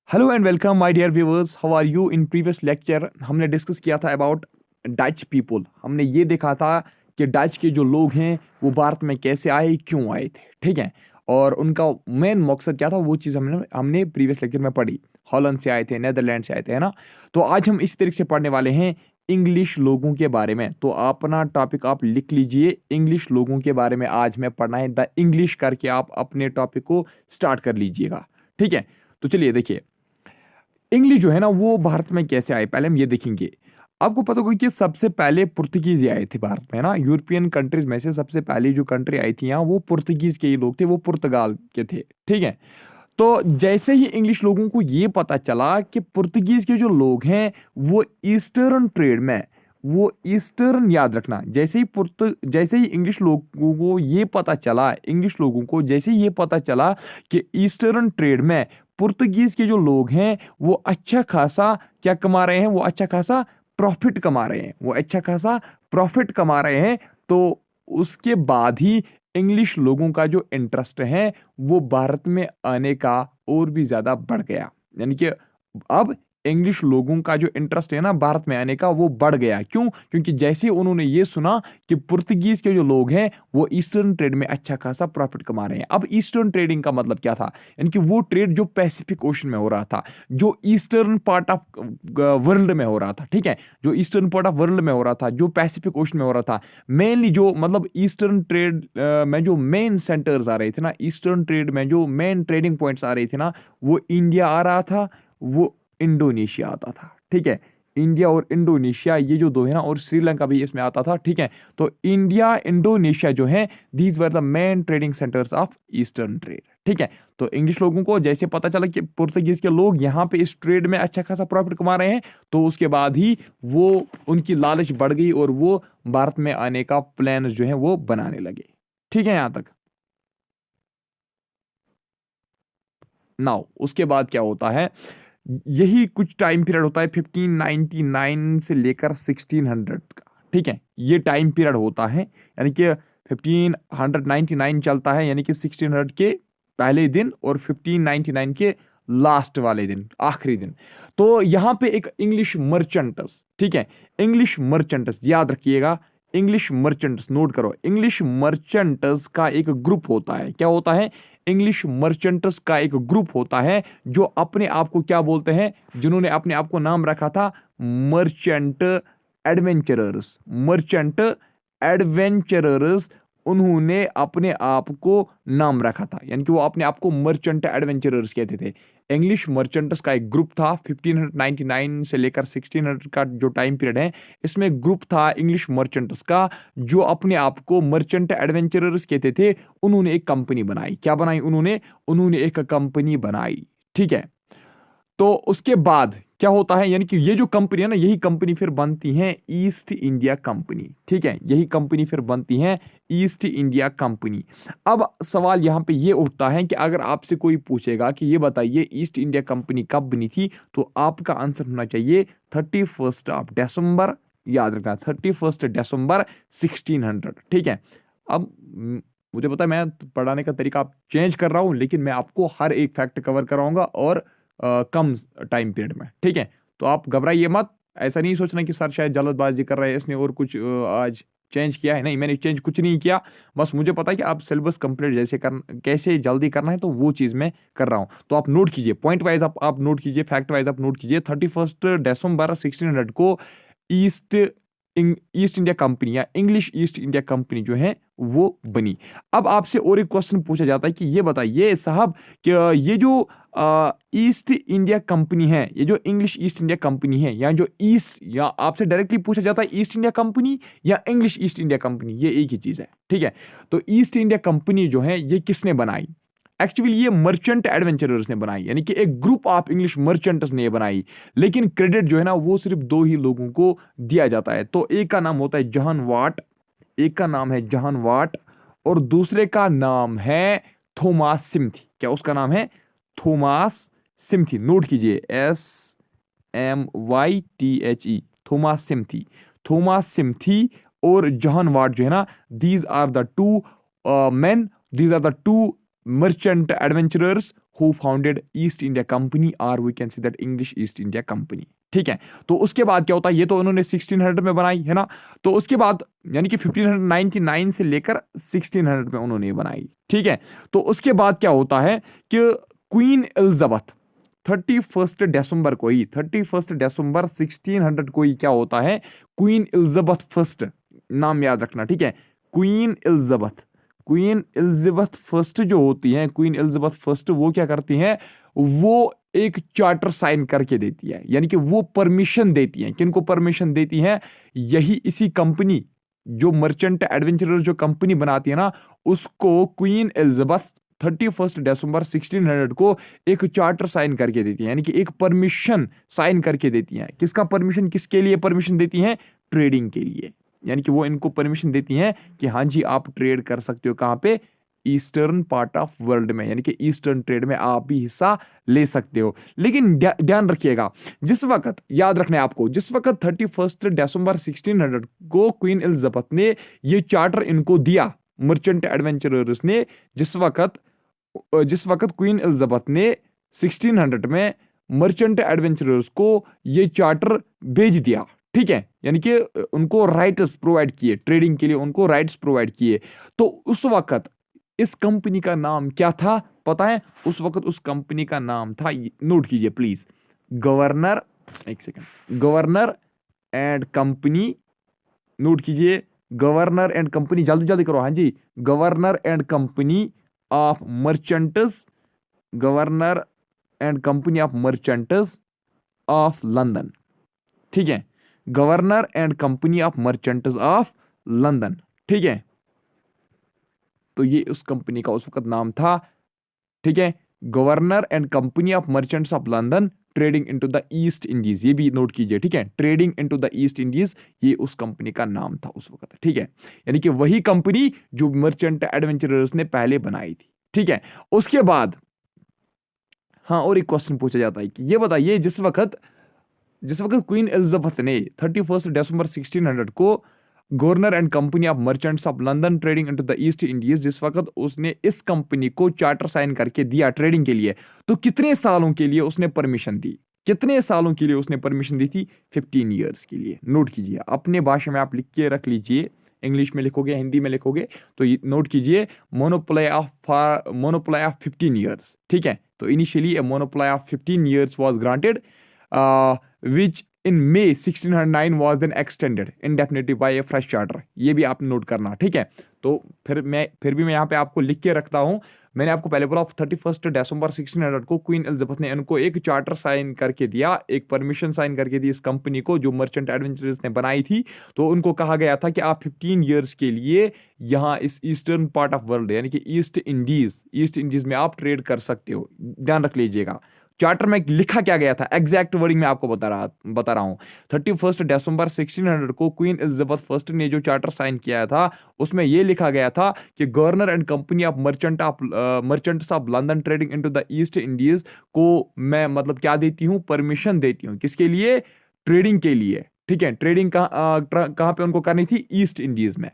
Hello and welcome my dear viewers, how are you. In previous lecture हमने discuss किया था about Dutch people. हमने ये देखा था कि डच के जो लोग हैं वो भारत में कैसे आए, क्यों आए थे, ठीक है। और उनका मेन मकसद क्या था, वो चीज़ हमने हमने प्रीवियस लेक्चर में पढ़ी। हॉलैंड से आए थे, नेदरलैंड से आए थे, है ना। तो आज हम इस तरीके से पढ़ने वाले हैं इंग्लिश लोगों के बारे में। तो अपना टॉपिक आप लिख लीजिए, इंग्लिश लोगों के बारे में आज मैं पढ़ना है। द इंग्लिश करके आप अपने टॉपिक को स्टार्ट कर लीजिएगा, ठीक है। तो चलिए देखिए, इंग्लिश जो है ना वो भारत में कैसे आए, पहले हम ये देखेंगे। आपको पता होगा कि सबसे पहले पुर्तगीज आए थे भारत में, है ना। यूरोपियन कंट्रीज में से सबसे पहली जो कंट्री आई थी यहाँ, वो पुर्तगीज के ही लोग थे, वो पुर्तगाल के थे, ठीक है। तो जैसे ही इंग्लिश लोगों को ये पता चला कि पुर्तगीज के जो लोग हैं वो ईस्टर्न ट्रेड में, वो ईस्टर्न याद रखना, जैसे ही इंग्लिश लोगों को ये पता चला, इंग्लिश लोगों को जैसे ही ये पता चला कि ईस्टर्न ट्रेड में पुर्तगीज के जो लोग हैं वो अच्छा खासा क्या कमा रहे हैं, वो अच्छा खासा प्रॉफिट कमा रहे हैं, वो अच्छा खासा प्रॉफिट कमा रहे हैं। तो उसके बाद ही इंग्लिश लोगों का जो इंटरेस्ट है वो भारत में आने का और भी ज्यादा बढ़ गया। यानी कि अब इंग्लिश लोगों का जो इंटरेस्ट है ना भारत में आने का, वो बढ़ गया। क्यों? क्योंकि जैसे उन्होंने ये सुना कि पुर्तगीज के जो लोग हैं वो ईस्टर्न ट्रेड में अच्छा खासा प्रॉफिट कमा रहे हैं। अब ईस्टर्न ट्रेडिंग का मतलब क्या था? यानी कि वो ट्रेड जो पैसिफिक ओशन में हो रहा था, जो ईस्टर्न पार्ट ऑफ वर्ल्ड में हो रहा था, ठीक है। जो ईस्टर्न पार्ट ऑफ वर्ल्ड में हो रहा था, जो पैसिफिक ओशन में हो रहा था, मेनली जो मतलब ईस्टर्न ट्रेड में जो मेन सेंटर्स आ रहे थे ना, ईस्टर्न ट्रेड में जो मेन ट्रेडिंग पॉइंट्स आ रहे थे ना, वो इंडिया आ रहा था, वो इंडोनेशिया आता था, ठीक है। इंडिया और इंडोनेशिया ये जो दो है ना, और श्रीलंका भी इसमें आता था, ठीक है। तो इंडिया इंडोनेशिया जो है, these were the main trading centres of eastern trade, ठीक है। तो इंग्लिश लोगों को जैसे पता चला कि पुर्तगीज के लोग यहाँ पे इस ट्रेड में अच्छा खासा प्रॉफिट कमा रहे हैं, तो उसके बाद ही वो उनकी लालच बढ़ गई और वो भारत में आने का प्लान जो है वो बनाने लगे, ठीक है। यहाँ तक नाउ उसके बाद क्या होता है, यही कुछ टाइम पीरियड होता है 1599 से लेकर 1600 का, ठीक है। ये टाइम पीरियड होता है, यानी कि 1599 चलता है, यानी कि 1600 के पहले दिन और 1599 के लास्ट वाले दिन, आखिरी दिन। तो यहाँ पे एक इंग्लिश मर्चेंट्स, ठीक है, इंग्लिश मर्चेंट्स याद रखिएगा। इंग्लिश मर्चेंट्स नोट करो, इंग्लिश मर्चेंट्स का एक ग्रुप होता है। क्या होता है? इंग्लिश मर्चेंट्स का एक ग्रुप होता है जो अपने आप को क्या बोलते हैं, जिन्होंने अपने आप को नाम रखा था मर्चेंट एडवेंचरर्स, मर्चेंट एडवेंचरर्स। उन्होंने अपने आप को नाम रखा था, यानी कि वो अपने आप को मर्चेंट एडवेंचरर्स कहते थे। इंग्लिश मर्चेंट्स का एक ग्रुप था 1599 से लेकर 1600 का जो टाइम पीरियड है, इसमें ग्रुप था इंग्लिश मर्चेंट्स का जो अपने आप को मर्चेंट एडवेंचरर्स कहते थे। उन्होंने एक कंपनी बनाई। क्या बनाई उन्होंने? उन्होंने एक कंपनी बनाई, ठीक है। तो उसके बाद क्या होता है, यानी कि ये जो कंपनी है ना, यही कंपनी फिर बनती है ईस्ट इंडिया कंपनी, ठीक है। यही कंपनी फिर बनती है ईस्ट इंडिया कंपनी। अब सवाल यहाँ पे ये उठता है कि अगर आपसे कोई पूछेगा कि ये बताइए ईस्ट इंडिया कंपनी कब बनी थी, तो आपका आंसर होना चाहिए 31 दिसंबर। याद रखना, 31 दिसंबर 1600, ठीक है। अब मुझे पता है मैं पढ़ाने का तरीका आप चेंज कर रहा हूँ, लेकिन मैं आपको हर एक फैक्ट कवर कराऊंगा और कम टाइम पीरियड में, ठीक है। तो आप घबराइए मत। ऐसा नहीं सोचना कि सर शायद जल्दबाजी कर रहे हैं, इसने और कुछ आज चेंज किया है। नहीं, मैंने चेंज कुछ नहीं किया। बस मुझे पता है कि आप सिलेबस कंप्लीट जैसे कर कैसे जल्दी करना है, तो वो चीज़ मैं कर रहा हूँ। तो आप नोट कीजिए, पॉइंट वाइज आप नोट कीजिए, फैक्ट वाइज आप नोट कीजिए। 31 दिसंबर 1600 को ईस्ट ईस्ट इंडिया कंपनी या इंग्लिश ईस्ट इंडिया कंपनी जो है वो बनी। अब आपसे और एक क्वेश्चन पूछा जाता है कि ये बताइए साहब कि ये जो ईस्ट इंडिया कंपनी है, ये जो इंग्लिश ईस्ट इंडिया कंपनी है, या जो ईस्ट, या आपसे डायरेक्टली पूछा जाता है ईस्ट इंडिया कंपनी या इंग्लिश ईस्ट इंडिया कंपनी, ये एक ही चीज है, ठीक है। तो ईस्ट इंडिया कंपनी जो है ये किसने बनाई? एक्चुअली ये मर्चेंट एडवेंचरर्स ने बनाई, यानी कि एक ग्रुप ऑफ इंग्लिश मर्चेंट्स ने बनाई। लेकिन क्रेडिट जो है ना वो सिर्फ दो ही लोगों को दिया जाता है। तो एक का नाम होता है जॉन वाट, एक का नाम है जॉन वाट, और दूसरे का नाम है थॉमस सिम्थी। क्या उसका नाम है? Thomas Smythe. नोट कीजिए, SMYTHE, Thomas Smythe. Thomas Smythe और जॉन वाट जो है ना, these are the two men, these are the two merchant adventurers who founded East India Company, और we can see that English East India Company. ठीक है, तो उसके बाद क्या होता है, ये तो उन्होंने 1600 में बनाई है ना, तो उसके बाद यानी कि 1599 से लेकर 1600 में उन्होंने बनाई। ठीक है, तो उसके बाद क्या होता है कि क्वीन एलिजाबेथ 31 दिसंबर को ही, 31 दिसंबर 1600 को ही क्या होता है, क्वीन एलिजाबेथ फर्स्ट, नाम याद रखना। ठीक है, queen Elizabeth, queen Elizabeth first जो होती हैं, क्वीन एलिजाबेथ फर्स्ट, वो क्या करती हैं, वो एक चार्टर साइन करके देती है, यानी कि वो परमिशन देती हैं। किनको परमिशन देती हैं, यही इसी कंपनी जो मर्चेंट एडवेंचरर जो कंपनी बनाती है ना, उसको क्वीन एलिजाबेथ 31 दिसंबर 1600 को एक चार्टर साइन करके देती है, यानी कि एक परमिशन साइन करके देती हैं। किसका परमिशन, किसके लिए परमिशन देती हैं, ट्रेडिंग के लिए। यानी कि वो इनको परमिशन देती हैं कि हाँ जी आप ट्रेड कर सकते हो, कहाँ पे, ईस्टर्न पार्ट ऑफ वर्ल्ड में, यानी कि ईस्टर्न ट्रेड में आप भी हिस्सा ले सकते हो। लेकिन ध्यान रखिएगा, जिस वक्त, याद रखना है आपको, जिस वक्त 31 दिसंबर 1600 को क्वीन एलिजाबेथ ने ये चार्टर इनको दिया, मर्चेंट एडवेंचरर्स ने, जिस वक्त क्वीन एलिजाबेथ ने 1600 में मर्चेंट एडवेंचरर्स को ये चार्टर भेज दिया। ठीक है, यानी कि उनको राइट्स प्रोवाइड किए, ट्रेडिंग के लिए उनको राइट्स प्रोवाइड किए, तो उस वक्त इस कंपनी का नाम क्या था पता है, उस वक्त उस कंपनी का नाम था, नोट कीजिए प्लीज, गवर्नर, एक second, governor and company, note कीजिए, गवर्नर एंड कंपनी, जल्दी जल्दी करो, हाँ जी, Governor and Company of Merchants, Governor and Company of Merchants of London. ठीक है, Governor and Company of Merchants of London. ठीक है, तो ये उस कंपनी का उस वक्त नाम था। ठीक है, Governor and Company of Merchants of London trading into the east Indies, ये भी नोट कीजिए। ठीक है, trading into the east Indies, ये उस कंपनी का नाम था उस वक्त। ठीक है, यानी कि वही कंपनी जो मर्चेंट एडवेंचरर्स ने पहले बनाई थी। ठीक है, उसके बाद हाँ, और एक क्वेश्चन पूछा जाता है कि ये बताइए, जिस वक्त क्वीन एलिजाबेथ ने 31 दिसंबर 1600 को governor and Company of Merchants of London trading into the east Indies, जिस वक्त उसने इस कंपनी को चार्टर साइन करके दिया ट्रेडिंग के लिए, तो कितने सालों के लिए उसने परमिशन दी, कितने सालों के लिए उसने परमिशन दी थी, 15 ईयर्स के लिए। नोट कीजिए, अपने भाषा में आप लिख के रख लीजिए, इंग्लिश में लिखोगे, हिंदी में लिखोगे, तो नोट कीजिए, मोनोपोली ऑफ 15 ईयर्स। ठीक है, तो initially a monopoly of 15 years was granted, which in May 1609 was then extended indefinitely by a fresh charter। ये भी आप नोट करना। ठीक है, तो फिर भी मैं यहाँ पे आपको लिख के रखता हूँ। मैंने आपको पहले बोला 31 दिसंबर 1600 को क्वीन एलिजाबेथ ने इनको एक चार्टर साइन करके दिया, एक परमिशन साइन करके दी इस कंपनी को जो मर्चेंट एडवेंचरर्स ने बनाई थी। तो उनको कहा गया था कि आप 15 ईयर्स के लिए यहाँ इस ईस्टर्न पार्ट ऑफ वर्ल्ड, यानी कि ईस्ट इंडीज में आप ट्रेड कर सकते हो। ध्यान रख लीजिएगा, चार्टर में लिखा क्या गया था, एग्जैक्ट वर्डिंग में आपको बता रहा हूं। 31 दिसंबर 1600 को क्वीन एलिजाबेथ फर्स्ट ने जो चार्टर साइन किया था, उसमें यह लिखा गया था कि governor and Company of Merchants of London trading into the east Indies को मैं मतलब क्या देती हूं, परमिशन देती हूं, किसके लिए, ट्रेडिंग के लिए। ठीक है, ट्रेडिंग कहां पे उनको करनी थी, ईस्ट इंडीज में।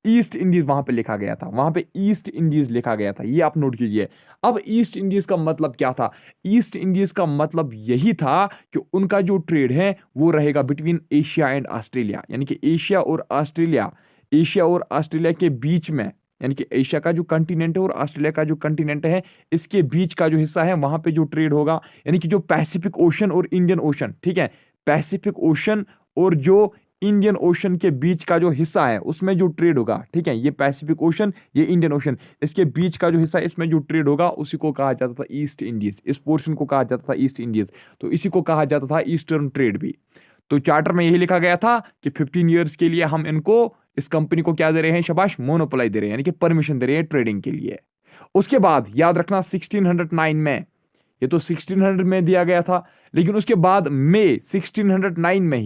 ईस्ट इंडीज वहां पे लिखा गया था, वहां पे ईस्ट इंडीज लिखा गया था, ये आप नोट कीजिए। अब ईस्ट इंडीज का मतलब क्या था, ईस्ट इंडीज का मतलब यही था कि उनका जो ट्रेड है वो रहेगा बिटवीन एशिया एंड ऑस्ट्रेलिया, यानी कि एशिया और ऑस्ट्रेलिया के बीच में, यानी कि एशिया का जो कंटिनेंट है और ऑस्ट्रेलिया का जो कंटिनेंट है, इसके बीच का जो हिस्सा है वहां पे जो ट्रेड होगा, यानी कि जो पैसिफिक ओशन और इंडियन ओशन, ठीक है, पैसिफिक ओशन और जो इंडियन ओशन के बीच का जो हिस्सा है उसमें जो ट्रेड होगा, ठीक है, ये पैसिफिक ओशन, ये इंडियन ओशन, इसके बीच का जो हिस्सा है इसमें जो ट्रेड होगा उसी को कहा जाता था ईस्ट इंडीज, इस पोर्शन को कहा जाता था ईस्ट इंडीज, तो इसी को कहा जाता था ईस्टर्न ट्रेड भी। तो चार्टर में यही लिखा गया था कि 15 ईयर्स के लिए हम इनको, इस कंपनी को क्या दे रहे हैं, शाबाश, मोनोपोलाई दे रहे हैं, यानी कि परमिशन दे रहे हैं ट्रेडिंग के लिए। उसके बाद याद रखना 1609 में, ये तो 1600 में दिया गया था, लेकिन उसके बाद मई 1609 में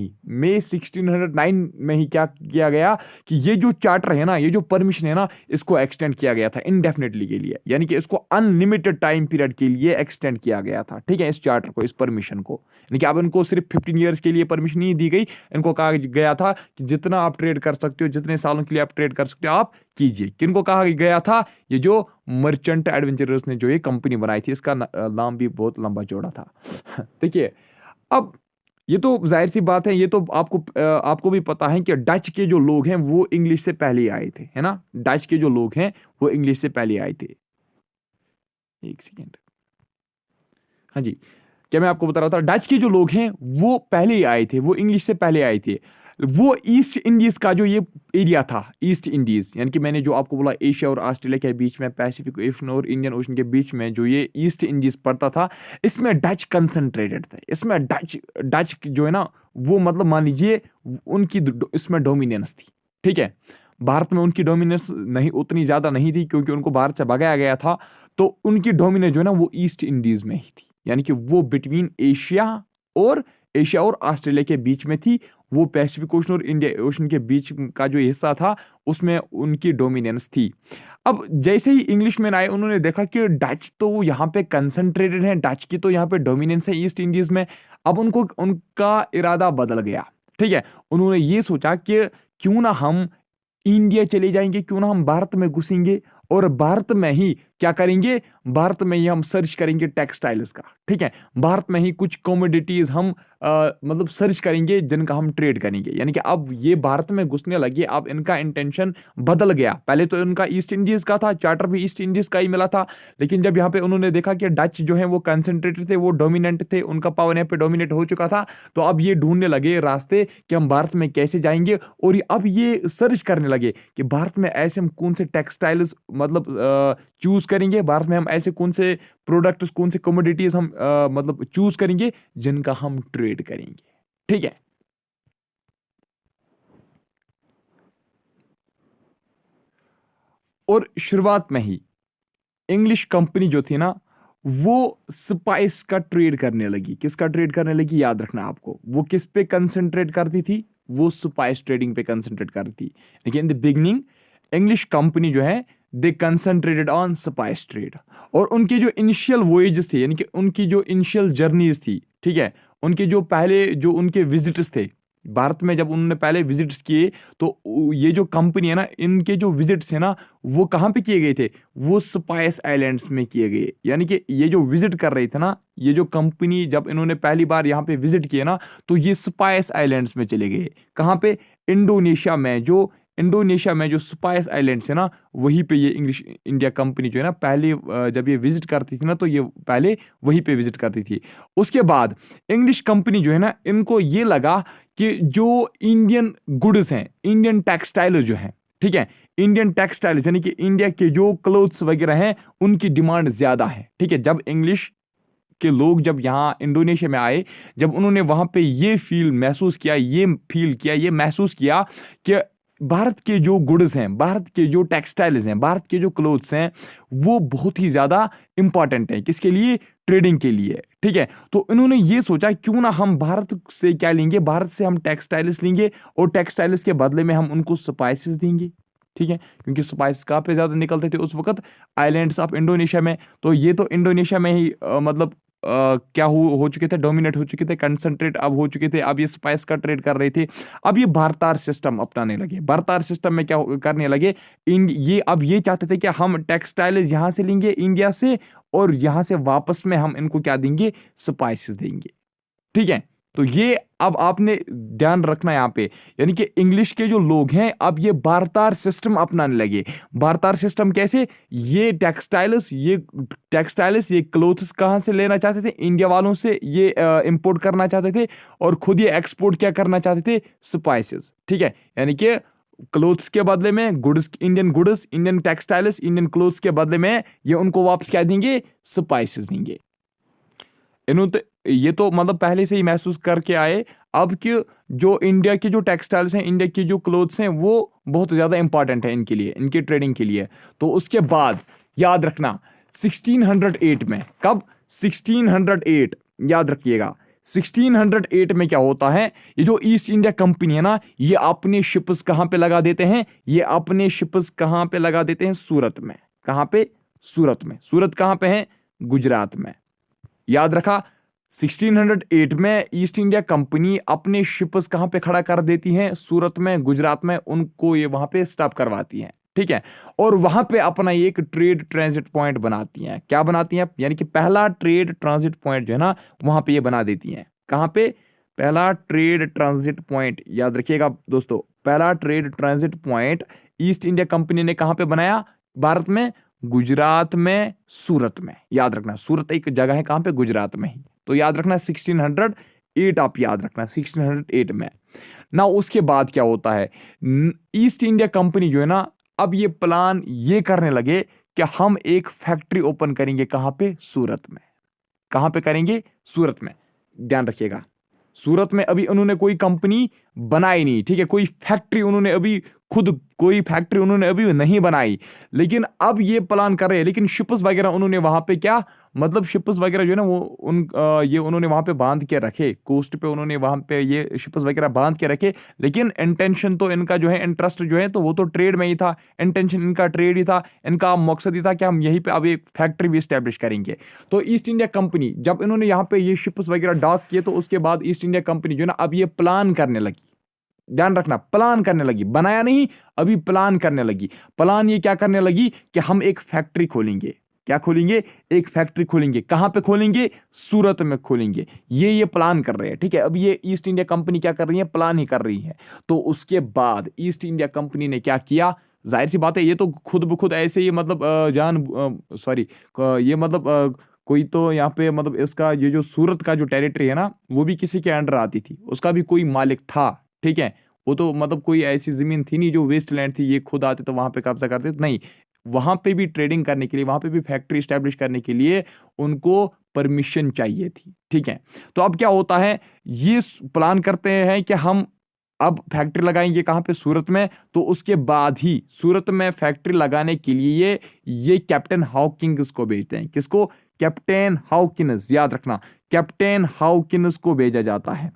ही क्या किया गया कि ये जो चार्टर है ना, ये जो परमिशन है ना, इसको एक्सटेंड किया गया था इनडेफिनेटली के लिए, यानी कि इसको अनलिमिटेड टाइम पीरियड के लिए एक्सटेंड किया गया था। ठीक है, इस चार्टर को, इस परमिशन को, यानी कि अब इनको सिर्फ 15 ईयर्स के लिए परमिशन नहीं दी गई, इनको कहा गया था कि जितना आप ट्रेड कर सकते हो, जितने सालों के लिए आप ट्रेड कर सकते हो आप कीजिए। किनको कहा गया था? ये जो मर्चेंट एडवेंचरर्स ने जो ये कंपनी बनाई थी, इसका नाम भी बहुत लंबा चौड़ा था। देखिए, अब ये तो जाहिर सी बात है, ये तो आपको भी पता है कि डच के जो लोग हैं वो इंग्लिश से पहले आए थे, है ना। डच के जो लोग हैं वो इंग्लिश से पहले आए थे। एक सेकेंड, हाँ जी, क्या मैं आपको बता रहा था, डच के जो लोग हैं वो पहले ही आए थे, वो इंग्लिश से पहले आए थे। वो ईस्ट इंडीज का जो ये एरिया था, ईस्ट इंडीज, यानी कि मैंने जो आपको बोला एशिया और ऑस्ट्रेलिया के बीच में, पैसिफिक ओशन और इंडियन ओशन के बीच में जो ये ईस्ट इंडीज पड़ता था, इसमें डच कंसंट्रेटेड थे। इसमें डच जो है ना, वो मतलब मान लीजिए उनकी इसमें डोमिनेंस थी। ठीक है, भारत में उनकी डोमिनेंस नहीं, उतनी ज्यादा नहीं थी, क्योंकि उनको भारत से भगाया गया था। तो उनकी डोमिनेंस जो है ना वो ईस्ट इंडीज में ही थी, यानी कि वो बिटवीन एशिया और ऑस्ट्रेलिया के बीच में थी। वो पैसिफिक ओशन और इंडिया ओशन के बीच का जो हिस्सा था उसमें उनकी डोमिनेंस थी। अब जैसे ही इंग्लिशमैन आए, उन्होंने देखा कि डच तो यहाँ पे कंसंट्रेटेड है, डच की तो यहाँ पे डोमिनेंस है ईस्ट इंडीज में। अब उनका इरादा बदल गया। ठीक है, उन्होंने ये सोचा कि क्यों ना हम इंडिया चले जाएंगे, क्यों ना हम भारत में घुसेंगे और भारत में ही क्या करेंगे, भारत में ही हम सर्च करेंगे टेक्सटाइल्स का। ठीक है, भारत में ही कुछ कमोडिटीज हम मतलब सर्च करेंगे जिनका हम ट्रेड करेंगे। यानी कि अब ये भारत में घुसने लगे, अब इनका इंटेंशन बदल गया। पहले तो इनका ईस्ट इंडीज का था, चार्टर भी ईस्ट इंडीज का ही मिला था, लेकिन जब यहाँ पे उन्होंने देखा कि डच जो है वो कंसंट्रेटेड थे, वो डोमिनेंट थे, उनका पावर यहाँ पे डोमिनेट हो चुका था, तो अब ये ढूंढने लगे रास्ते कि हम भारत में कैसे जाएंगे। और अब ये सर्च करने लगे कि भारत में ऐसे हम कौन से टेक्सटाइल्स मतलब चूज करेंगे, भारत में हम ऐसे कौन से प्रोडक्ट्स, कौन से कमोडिटीज हम मतलब चूज करेंगे जिनका हम ट्रेड करेंगे। ठीक है, और शुरुआत में ही इंग्लिश कंपनी जो थी ना, वो स्पाइस का ट्रेड करने लगी। किसका ट्रेड करने लगी, याद रखना आपको, वो किस पे कंसंट्रेट करती थी, वो स्पाइस ट्रेडिंग पे कंसंट्रेट करती थी। लेकिन in the beginning English company जो है दे कंसंट्रेटेड ऑन स्पाइस ट्रेड। और उनके जो इनिशियल वोएजेस थे, यानी कि उनकी जो इनिशियल जर्नीज थी, ठीक है, उनके जो पहले जो उनके विजिट्स थे भारत में, जब उन्होंने पहले विजिट्स किए, तो ये जो कंपनी है ना, इनके जो विजिट्स है ना, वो कहाँ पे किए गए थे, वो स्पाइस आइलैंड्स में किए गए। यानी कि ये जो विजिट कर रहे थे ना, ये जो कंपनी जब इन्होंने पहली बार यहाँ पे विजिट किए ना, तो ये स्पाइस आइलैंड्स में चले गए। कहाँ पे, इंडोनेशिया में जो स्पाइस आइलैंड्स है ना, वहीं पे ये इंग्लिश इंडिया कंपनी जो है ना, पहले जब ये विजिट करती थी ना, तो ये पहले वहीं पे विजिट करती थी। उसके बाद इंग्लिश कंपनी जो है ना, इनको ये लगा कि जो इंडियन गुड्स हैं, इंडियन टेक्सटाइल जो हैं, ठीक है, इंडियन टेक्सटाइल यानी कि इंडिया के जो क्लोथ्स वगैरह हैं, उनकी डिमांड ज्यादा है। ठीक है, जब इंग्लिश के लोग जब यहाँ इंडोनेशिया में आए, जब उन्होंने वहां पे ये महसूस किया, ये महसूस किया कि भारत के जो गुड्स हैं, भारत के जो टेक्सटाइल्स हैं, भारत के जो क्लोथ्स हैं, वो बहुत ही ज्यादा इंपॉर्टेंट है। किसके लिए, ट्रेडिंग के लिए। ठीक है, तो इन्होंने ये सोचा क्यों ना हम भारत से क्या लेंगे, भारत से हम टेक्सटाइल्स लेंगे और टेक्सटाइल्स के बदले में हम उनको स्पाइसेस देंगे। ठीक है, क्योंकि स्पाइस कहाँ पे ज्यादा निकलते थे उस वक्त, आइलैंड्स ऑफ इंडोनेशिया में। तो ये तो इंडोनेशिया में ही मतलब क्या हो चुके थे, डोमिनेट हो चुके थे, कंसंट्रेट अब हो चुके थे। अब ये स्पाइस का ट्रेड कर रहे थे। अब ये भारतार सिस्टम अपनाने लगे। भारतार सिस्टम में क्या करने लगे, ये अब ये चाहते थे कि हम टेक्सटाइल यहाँ से लेंगे इंडिया से, और यहाँ से वापस में हम इनको क्या देंगे, स्पाइसेस देंगे। ठीक है, तो ये अब आपने ध्यान रखना यहाँ पे, यानी कि इंग्लिश के जो लोग हैं अब ये बारतार सिस्टम अपनाने लगे। बारतार सिस्टम कैसे, ये टेक्सटाइल्स ये क्लोथ्स कहाँ से लेना चाहते थे, इंडिया वालों से ये इंपोर्ट करना चाहते थे, और खुद ये एक्सपोर्ट क्या करना चाहते थे, स्पाइसेस। ठीक है, यानी कि क्लोथ्स के बदले में goods, Indian textiles, Indian clothes के बदले में ये उनको वापस क्या देंगे, स्पाइसेस देंगे। इन्होंने ये तो मतलब पहले से ही महसूस करके आए अब कि जो इंडिया की जो टेक्सटाइल्स हैं, इंडिया की जो क्लोथ्स हैं, वो बहुत ज़्यादा इंपॉर्टेंट है इनके लिए, इनके ट्रेडिंग के लिए। तो उसके बाद याद रखना 1608 में, कब, 1608 याद रखिएगा, 1608 में क्या होता है, ये जो ईस्ट इंडिया कंपनी है ना, ये अपने शिप्स कहां पे लगा देते हैं, ये अपने शिप्स कहां पे लगा देते हैं, सूरत में। कहां पे? सूरत में। सूरत कहां पे है? गुजरात में। याद रखा, 1608 में ईस्ट इंडिया कंपनी अपने शिप्स कहां पे खड़ा कर देती हैं, सूरत में, गुजरात में, उनको ये वहां पे स्टॉप करवाती हैं, ठीक है। और वहां पे अपना एक ट्रेड ट्रांजिट पॉइंट बनाती हैं। क्या बनाती हैं? यानी कि पहला ट्रेड ट्रांजिट पॉइंट जो है ना, वहां पे ये बना देती हैं। कहां पे? पहला ट्रेड ट्रांजिट पॉइंट, याद रखिएगा दोस्तों, पहला trade transit point east India company ने कहां पे बनाया भारत में? गुजरात में, सूरत में। याद रखना, सूरत एक जगह है कहां पे? गुजरात में ही। तो याद रखना 1608, आप याद रखना 1608 में ना। उसके बाद क्या होता है, ईस्ट इंडिया कंपनी जो है ना, अब ये प्लान ये करने लगे कि हम एक फैक्ट्री ओपन करेंगे। कहां पे? सूरत में। कहां पे करेंगे? सूरत में। ध्यान रखिएगा, सूरत में अभी उन्होंने कोई कंपनी बनाई नहीं, ठीक है, कोई फैक्ट्री उन्होंने अभी खुद कोई फैक्ट्री उन्होंने अभी नहीं बनाई, लेकिन अब ये प्लान कर रहे हैं। लेकिन शिप्स वगैरह उन्होंने वहां पे क्या, मतलब शिप्स वगैरह जो है ना, वो ये उन्होंने वहां पे बांध के रखे, कोस्ट पे उन्होंने वहां पे ये शिप्स वगैरह बांध के रखे। लेकिन इंटेंशन तो इनका जो है, इंटरेस्ट जो है, तो वो तो ट्रेड में ही था। इंटेंशन इनका ट्रेड ही था, इनका मकसद ही था कि हम यहीं पे अब एक फैक्ट्री भी स्टैब्लिश करेंगे। तो ईस्ट इंडिया कंपनी जब इन्होंने यहाँ पे ये शिप्स वगैरह डॉक किए, तो उसके बाद ईस्ट इंडिया कंपनी जो है ना, अब ये प्लान करने लगी। ध्यान रखना, प्लान करने लगी, बनाया नहीं, अभी प्लान करने लगी। प्लान ये क्या करने लगी कि हम एक फैक्ट्री खोलेंगे। क्या खोलेंगे? एक फैक्ट्री खोलेंगे। कहां पे खोलेंगे? सूरत में खोलेंगे। ये प्लान कर रहे हैं, ठीक है। अब ये ईस्ट इंडिया कंपनी क्या कर रही है? प्लान ही कर रही है। तो उसके बाद ईस्ट इंडिया कंपनी ने क्या किया? जाहिर सी बात है, ये तो खुद ब खुद ऐसे ही मतलब ये मतलब कोई तो यहाँ पे मतलब इसका ये जो सूरत का जो टेरिटरी है ना, वो भी किसी के अंडर आती थी, उसका भी कोई मालिक था, ठीक है। वो तो मतलब कोई ऐसी जमीन थी नहीं जो वेस्ट लैंड थी, ये खुद आते तो वहां पे कब्जा करते, नहीं। वहां पे भी ट्रेडिंग करने के लिए, वहां पे भी फैक्ट्री स्टैब्लिश करने के लिए उनको परमिशन चाहिए थी, ठीक है। तो अब क्या होता है, ये प्लान करते हैं कि हम अब फैक्ट्री लगाएंगे कहां पे? सूरत में। तो उसके बाद ही सूरत में फैक्ट्री लगाने के लिए ये कैप्टन हॉकिंस को भेजते हैं। किसको? Captain Hawkins. याद रखना, कैप्टन हॉकिंस को भेजा जाता है।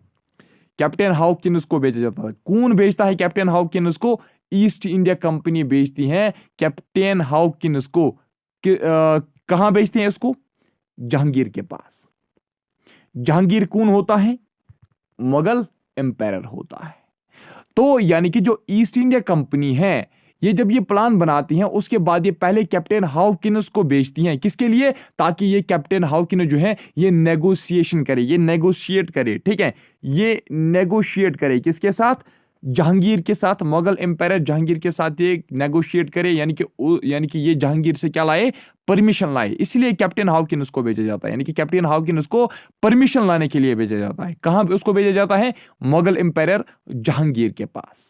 कैप्टन हॉकिंस को भेजा जाता है। कौन भेजता है कैप्टन हॉकिंस को? ईस्ट इंडिया कंपनी भेजती है कैप्टन हॉकिंस को। कहां भेजते हैं इसको? जहांगीर के पास। जहांगीर कौन होता है? मुगल एम्पायर होता है। तो यानी कि जो ईस्ट इंडिया कंपनी है, ये जब ये प्लान बनाती हैं, उसके बाद ये पहले कैप्टन हॉकिंस को भेजती हैं। किसके लिए? ताकि ये कैप्टन हॉकिंस जो है, ये नेगोशिएशन करे, ये नेगोशिएट करे, ठीक है। ये नेगोशिएट करे किसके साथ? जहांगीर के साथ। मुगल एम्पायर जहांगीर के साथ ये नेगोशिएट करे, यानी कि ये जहांगीर से क्या लाए? परमिशन लाए। इसलिए कैप्टन हॉकिंस को भेजा जाता है, यानी कि कैप्टन हॉकिंस को परमिशन लाने के लिए भेजा जाता है। कहां पे उसको भेजा जाता है? मुगल एम्पायर जहांगीर के पास।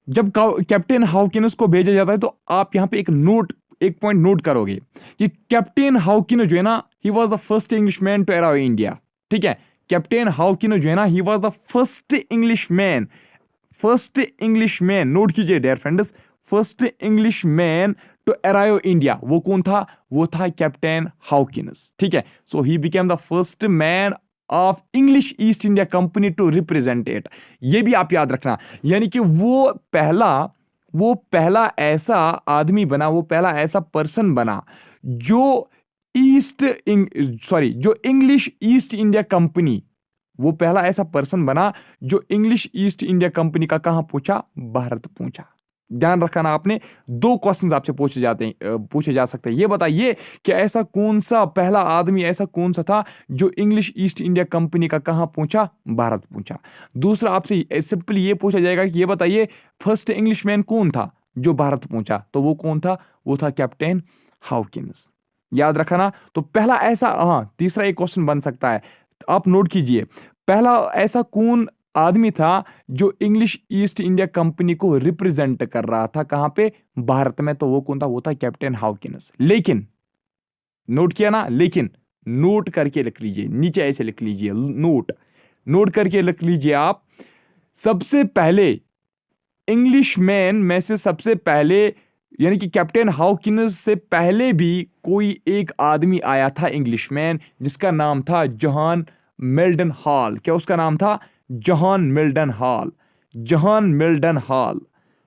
जब कैप्टन हॉकिंस को भेजा जाता है, तो आप यहां पे एक पॉइंट नोट करोगे कि कैप्टन हॉकिंस जो है ना, he was the first Englishman to arrive India, ठीक है। कैप्टन हॉकिंस जो है ना, he was the first Englishman, note कीजिए dear friends, first Englishman to arrive India. वो कौन था? वो था कैप्टन हॉकिंस, ठीक है। So he became the first man of English East India Company to represent it. ये भी आप याद रखना, यानी कि वो पहला ऐसा आदमी बना, वो पहला ऐसा पर्सन बना जो जो इंग्लिश ईस्ट इंडिया कंपनी, वो पहला ऐसा पर्सन बना जो इंग्लिश ईस्ट इंडिया कंपनी का कहां पहुंचा? भारत पहुंचा। ध्यान रखना, आपने 2 क्वेश्चंस आपसे पूछे जा सकते हैं। ये बताइए कि ऐसा कौन सा पहला आदमी, ऐसा कौन सा था जो इंग्लिश ईस्ट इंडिया कंपनी का कहां पहुंचा? भारत पहुंचा। दूसरा आपसे सिंपली ये पूछा जाएगा कि ये बताइए फर्स्ट इंग्लिशमैन कौन था जो भारत पहुंचा? तो वो कौन था? वो था कैप्टन हॉकिंस। याद रखना। तो पहला ऐसा, तीसरा एक क्वेश्चन बन सकता है, आप नोट कीजिए, पहला ऐसा कौन आदमी था जो इंग्लिश ईस्ट इंडिया कंपनी को रिप्रेजेंट कर रहा था कहां पे? भारत में। तो वो कौन था? वो था कैप्टन हॉकिंस। लेकिन नोट किया ना, लेकिन नोट करके लिख लीजिए, नीचे ऐसे लिख लीजिए, नोट करके लिख लीजिए आप। सबसे पहले इंग्लिशमैन में से सबसे पहले यानी कि कैप्टन हॉकिंस से पहले भी कोई एक आदमी आया था इंग्लिशमैन, जिसका नाम था जॉन मिल्डन हॉल। क्या उसका नाम था? John Mildenhall. John Mildenhall.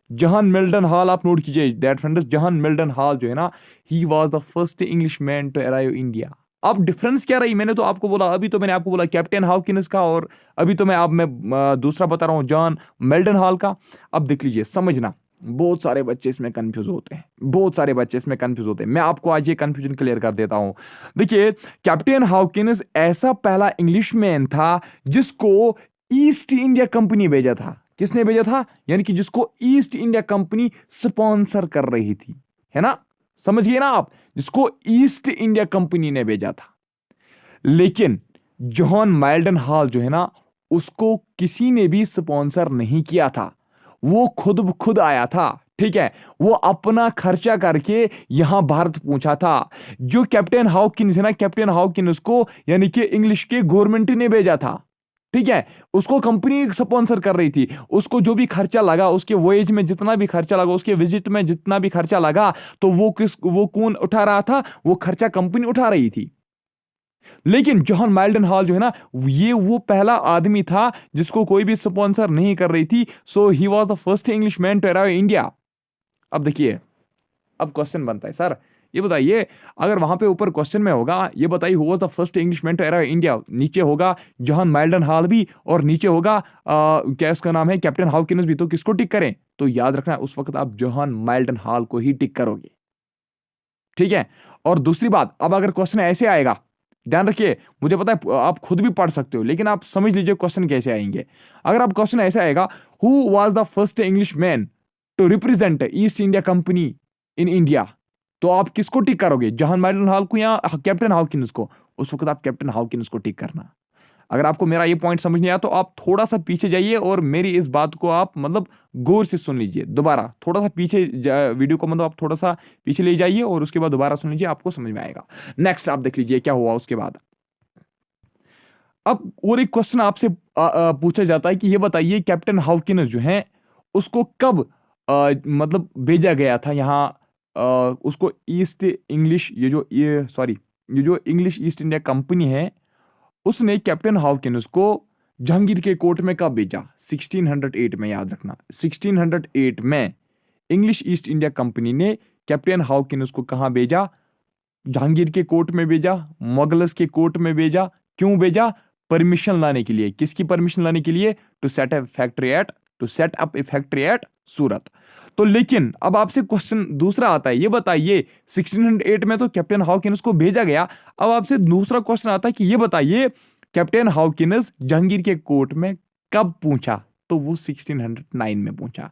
John Mildenhall आप नोट कीजिए that friends, John Mildenhall जो है ना, he was the first Englishman to arrive India. अब डिफरेंस क्या रही? मैंने तो आपको बोला, अभी तो मैंने आपको बोला कैप्टन हॉकिंस का, और अभी तो मैं दूसरा बता रहा हूँ, जॉन मिल्डन हॉल का। अब देख लीजिए, समझना, बहुत सारे बच्चे इसमें कंफ्यूज होते हैं, बहुत सारे बच्चे इसमें कंफ्यूज होते हैं। मैं आपको आज ये कंफ्यूजन क्लियर कर देता हूं। देखिए, कैप्टन हॉकिंस ऐसा पहला इंग्लिशमैन था जिसको ईस्ट इंडिया कंपनी भेजा था। किसने भेजा था? यानी कि जिसको ईस्ट इंडिया कंपनी स्पॉन्सर कर रही थी, है ना? समझिए ना आप, जिसको ईस्ट इंडिया कंपनी ने भेजा था। लेकिन जॉन माइल्डन हॉल जो है ना, उसको किसी ने भी स्पॉन्सर नहीं किया था। वो खुद खुद आया था, ठीक है? वो अपना खर्चा करके यहां भारत पहुंचा था। जो कैप्टन हॉकिंस है ना, कैप्टन हॉकिंस को यानी कि इंग्लिश के गवर्नमेंट ने भेजा था, ठीक है? उसको कंपनी स्पॉन्सर कर रही थी। उसको जो भी खर्चा लगा, उसके वोएज में जितना भी खर्चा लगा, उसके विजिट में जितना भी खर्चा लगा, तो वो कौन उठा रहा था? वो खर्चा कंपनी उठा रही थी। लेकिन जॉन माइल्डन हॉल जो है ना, ये वो पहला आदमी था जिसको कोई भी स्पॉन्सर नहीं कर रही थी। So he was the first English man to arrive India. अब देखिए, अब क्वेश्चन बनता है, सर ये बताइए, अगर वहां पे ऊपर क्वेश्चन में होगा, ये बताइए who was the first English man to arrive India, नीचे होगा जॉन माइल्डन हॉल भी, और नीचे होगा क्या उसका नाम है, कैप्टन हॉकिंस भी, तो किसको टिक करें? तो याद रखना, उस वक्त आप जॉन माइल्डन हॉल को ही टिक करोगे, ठीक है? और दूसरी बात, अब अगर क्वेश्चन ऐसे आएगा, ध्यान रखिए, मुझे पता है आप खुद भी पढ़ सकते हो, लेकिन आप समझ लीजिए क्वेश्चन कैसे आएंगे। अगर आप क्वेश्चन ऐसे आएगा, who was the first English man to represent East India Company in India, तो आप किसको टिक करोगे? जॉन माइल्डन हॉल को या कैप्टन हॉकिंस को? उस वक्त आप कैप्टन हॉकिंस को टिक करना। अगर आपको मेरा ये पॉइंट समझ नहीं आया, तो आप थोड़ा सा पीछे जाइए और मेरी इस बात को आप मतलब गौर से सुन लीजिए। दोबारा थोड़ा सा पीछे वीडियो को मतलब आप थोड़ा सा पीछे ले जाइए और उसके बाद दोबारा सुन लीजिए, आपको समझ में आएगा। नेक्स्ट आप देख लीजिए क्या हुआ उसके बाद। अब और एक क्वेश्चन आपसे पूछा जाता है कि ये बताइए, कैप्टन हॉकिंस जो है, उसको कब मतलब भेजा गया था यहाँ, उसको ईस्ट इंग्लिश, ये जो इंग्लिश ईस्ट इंडिया कंपनी है, उसने कैप्टन हॉकिंस को जहांगीर के कोर्ट में कब भेजा? 1608 में, याद रखना, 1608 में इंग्लिश ईस्ट इंडिया कंपनी ने कैप्टन हॉकिंस को कहां भेजा? जहांगीर के कोर्ट में भेजा, मुगल्स के कोर्ट में भेजा। क्यों भेजा? परमिशन लाने के लिए। किसकी परमिशन लाने के लिए? To set up a factory at Surat. तो लेकिन अब आपसे क्वेश्चन दूसरा आता है, ये बताइए 1608 में तो कैप्टन हॉकिंस को भेजा गया। अब आपसे दूसरा क्वेश्चन आता है कि ये बताइए, कैप्टन हॉकिंस जहांगीर के कोर्ट में कब पहुंचा? तो वो 1609 में पहुंचा।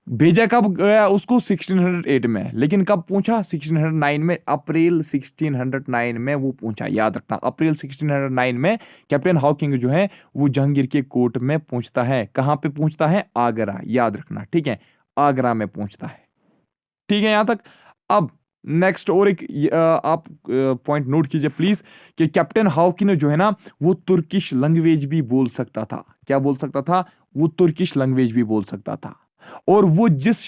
भेजा कब गया उसको? 1608 में, लेकिन कब पहुंचा? 1609 में, अप्रैल 1609 में वो पहुंचा। याद रखना, अप्रैल 1609 में कैप्टन हॉकिंग जो है वो जहांगीर के कोर्ट में पहुंचता है। कहां पे पहुंचता है? आगरा, याद रखना, ठीक है? आगरा में पहुंचता है, ठीक है यहां तक। अब नेक्स्ट और एक आप पॉइंट नोट कीजिए प्लीज, कि कैप्टन हॉकिंस जो है ना, वो तुर्किश लैंग्वेज भी बोल सकता था। क्या बोल सकता था? वो तुर्किश लैंग्वेज भी बोल सकता था। और वो जिस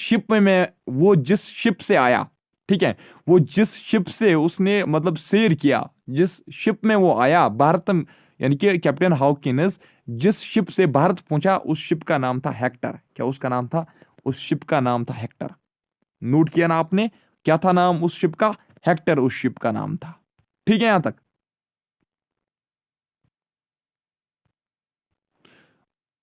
शिप से आया, ठीक है, वो जिस शिप से उसने मतलब सैर किया, जिस शिप में वो आया भारत, यानी कि कैप्टन हॉकिंस जिस शिप से भारत पहुंचा, उस शिप का नाम था हेक्टर। क्या उसका नाम था? उस शिप का नाम था हेक्टर। नोट किया ना आपने? क्या था नाम उस शिप का? हेक्टर उस शिप का नाम था, ठीक है यहां तक।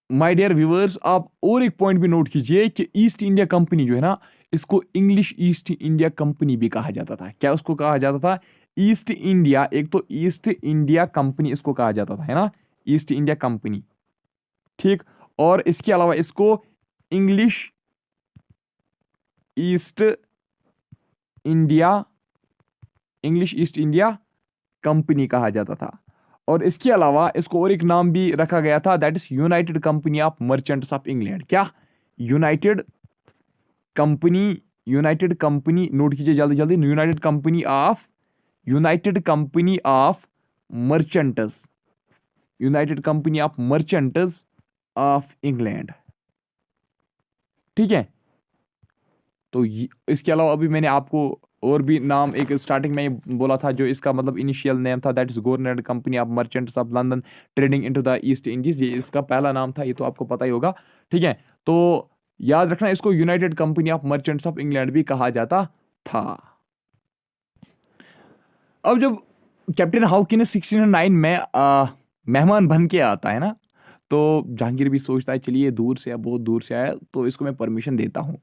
माय डियर व्यूअर्स, आप और एक पॉइंट भी नोट कीजिए कि ईस्ट इंडिया कंपनी जो है ना, इसको इंग्लिश ईस्ट इंडिया कंपनी भी कहा जाता था। क्या उसको कहा जाता था? ईस्ट इंडिया, एक तो ईस्ट इंडिया कंपनी इसको कहा जाता था, है ना? ईस्ट इंडिया कंपनी, ठीक। और इसके अलावा इसको English East India, English East India company कहा जाता था। और इसके अलावा इसको और एक नाम भी रखा गया था, that is United Company of Merchants of England. क्या? United Company, United Company, note कीजिए जल्दी जल्दी, United Company of Merchants, United Company of Merchants of England, ठीक है? तो इसके अलावा अभी मैंने आपको और भी नाम एक स्टार्टिंग में ही बोला था, जो इसका मतलब इनिशियल नेम था, that is government company of Merchants of London trading into the east Indies. ये इसका पहला नाम था, ये तो आपको पता ही होगा, ठीक है। तो याद रखना, इसको United Company of Merchants of England भी कहा जाता था। अब जब कैप्टन हाउकिन्स 1609 में मेहमान बन के आता है ना, तो जहांगीर भी सोचता है चलिए दूर से, बहुत दूर से आया तो इसको मैं परमिशन देता हूँ।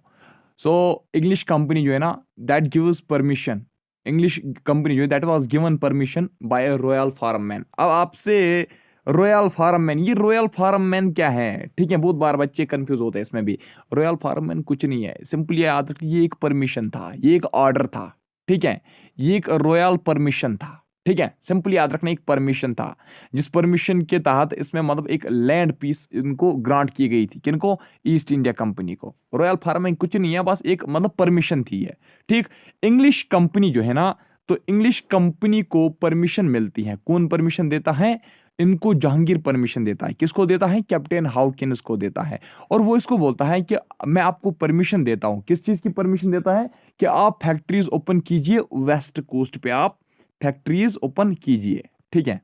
सो इंग्लिश कंपनी जो है ना, that gives permission, English company जो है that was given permission by a royal farman. अब आपसे रॉयल फार्म मैन, ये रॉयल फार्म मैन क्या है, ठीक है, बहुत बार बच्चे कंफ्यूज होते हैं इसमें भी। रॉयल फार्म मैन कुछ नहीं है, सिंपली याद रखिए ये एक परमिशन था, ये एक ऑर्डर था, ठीक है, ये एक रॉयल परमिशन था, ठीक है, सिंपली याद रखना एक परमिशन था, जिस परमिशन के तहत इसमें मतलब एक लैंड पीस इनको ग्रांट की गई थी, किनको, ईस्ट इंडिया कंपनी को। रॉयल फार्मिंग कुछ नहीं है, बस एक मतलब परमिशन थी है, ठीक। इंग्लिश कंपनी जो है ना, तो इंग्लिश कंपनी को परमिशन मिलती है, कौन परमिशन देता है इनको, जहांगीर परमिशन देता है, किसको देता है, कैप्टन हाउकिन्स को देता है। और वो इसको बोलता है कि मैं आपको परमिशन देता हूं, किस चीज की परमिशन देता है, कि आप फैक्ट्रीज ओपन कीजिए वेस्ट कोस्ट पे, आप फैक्ट्रीज ओपन कीजिए, ठीक है।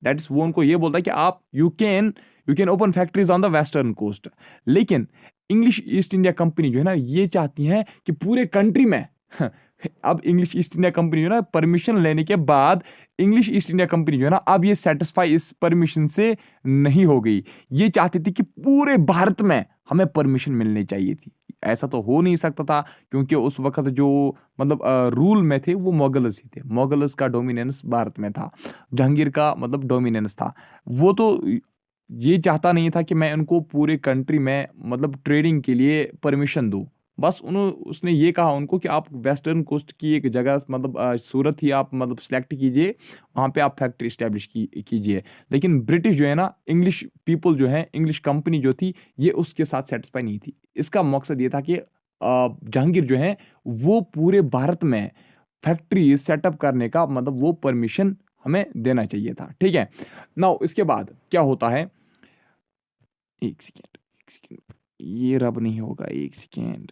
दैट इज वो उनको ये बोलता है कि आप you can open factories on the western coast. लेकिन इंग्लिश ईस्ट इंडिया कंपनी जो है ना, ये चाहती है कि पूरे कंट्री में अब इंग्लिश ईस्ट इंडिया कंपनी जो है ना, परमिशन लेने के बाद इंग्लिश ईस्ट इंडिया कंपनी जो है ना, अब ये सेटिस्फाई इस परमिशन से नहीं हो गई। ये चाहती थी कि पूरे भारत में हमें परमिशन मिलनी चाहिए थी। ऐसा तो हो नहीं सकता था, क्योंकि उस वक्त जो मतलब रूल में थे वो मुगल्स ही थे, मुगल्स का डोमिनेंस भारत में था, जहांगीर का मतलब डोमिनेंस था। वो तो ये चाहता नहीं था कि मैं उनको पूरे कंट्री में मतलब ट्रेडिंग के लिए परमिशन दूं। बस उसने ये कहा उनको कि आप वेस्टर्न कोस्ट की एक जगह मतलब सूरत ही आप मतलब सेलेक्ट कीजिए, वहाँ पे आप फैक्ट्री इस्टेब्लिश कीजिए। लेकिन ब्रिटिश जो है ना, इंग्लिश पीपल जो है, इंग्लिश कंपनी जो थी, ये उसके साथ सेटिस्फाई नहीं थी। इसका मकसद ये था कि जहांगीर जो है वो पूरे भारत में फैक्ट्री सेटअप करने का मतलब वो परमिशन हमें देना चाहिए था, ठीक है। नाउ इसके बाद क्या होता है, एक सेकेंड, एक सेकेंड, ये रब नहीं होगा, एक सेकेंड,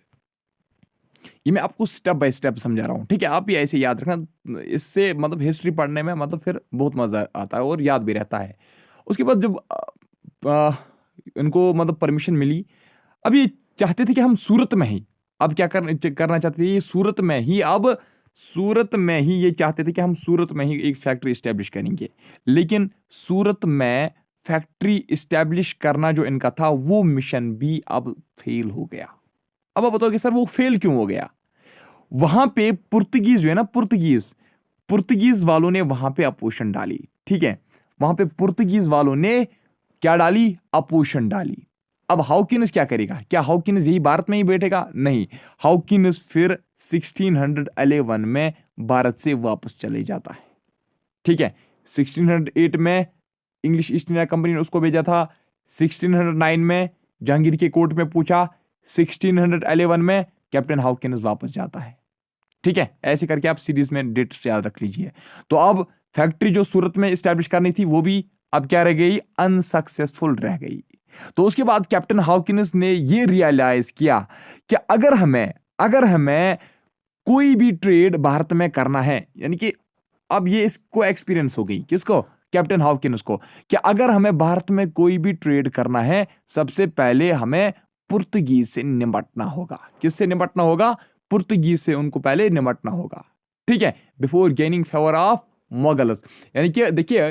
ये मैं आपको स्टेप बाय स्टेप समझा रहा हूँ, ठीक है। आप भी ऐसे याद रखना, इससे मतलब हिस्ट्री पढ़ने में मतलब फिर बहुत मजा आता है और याद भी रहता है। उसके बाद जब इनको मतलब परमिशन मिली, अब ये चाहते थे कि हम सूरत में ही, अब क्या करना चाहते थे, ये सूरत में ही, अब सूरत में ही ये चाहते थे कि हम सूरत में ही एक फैक्ट्री स्टैब्लिश करेंगे। लेकिन सूरत में फैक्ट्री स्टैब्लिश करना जो इनका था, वो मिशन भी अब फेल हो गया। अब आप बताओगे सर वो फेल क्यों हो गया। वहां पे पुर्तगीज जो है ना, पुर्तगीज वालों ने वहां पे अपोजिशन डाली, ठीक है। वहां पे पुर्तगीज वालों ने क्या डाली, अपोजिशन डाली। अब हाउकिन्स क्या करेगा, क्या हाउकिन्स यही भारत में ही बैठेगा, नहीं। हाउकिन्स फिर 1611 में भारत से वापस चले जाता है, ठीक है। 1608 में इंग्लिश ईस्ट इंडिया कंपनी ने उसको भेजा था, 1609 में जहांगीर के कोर्ट में पूछा, 1611 में कैप्टन हाउकिन्स वापस जाता है, ठीक है। ऐसे करके आप सीरीज में डेट्स याद रख लीजिए। तो अब फैक्ट्री जो सूरत में स्टैब्लिश करनी थी वो भी अब क्या रह गई, अनसक्सेसफुल रह गई। तो उसके बाद कैप्टन हाउकिन्स ने ये रियलाइज किया कि अगर हमें कोई भी ट्रेड भारत में करना है, यानी कि अब ये इसको एक्सपीरियंस हो गई, किसको, कैप्टन हाउकिन्स को, कि अगर हमें भारत में कोई भी ट्रेड करना है, सबसे पहले हमें पुर्तगीज से निपटना होगा। किससे निपटना होगा, पुर्तगीज से उनको पहले निपटना होगा, ठीक है, before gaining favour of Mughals. यानी कि देखिए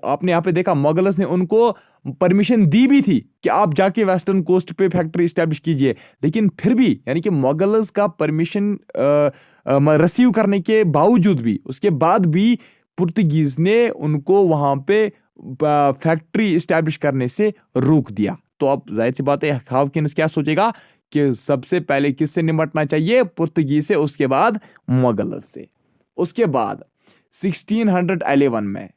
आपने यहां पे देखा, मुगल्स ने उनको परमिशन दी भी थी कि आप जाके वेस्टर्न कोस्ट पे फैक्ट्री स्टैब्लिश कीजिए, लेकिन फिर भी यानी कि मुगल्स का परमिशन रिसीव करने के बावजूद भी, उसके बाद भी पुर्तगीज ने उनको वहां पे फैक्ट्री स्टैब्लिश करने से रोक दिया। तो अब जाहिर सी बात है हाउकिन्स क्या सोचेगा कि सबसे पहले किससे निपटना चाहिए, पुर्तगीज से, उसके बाद मुगल्स से। उसके बाद 1611 में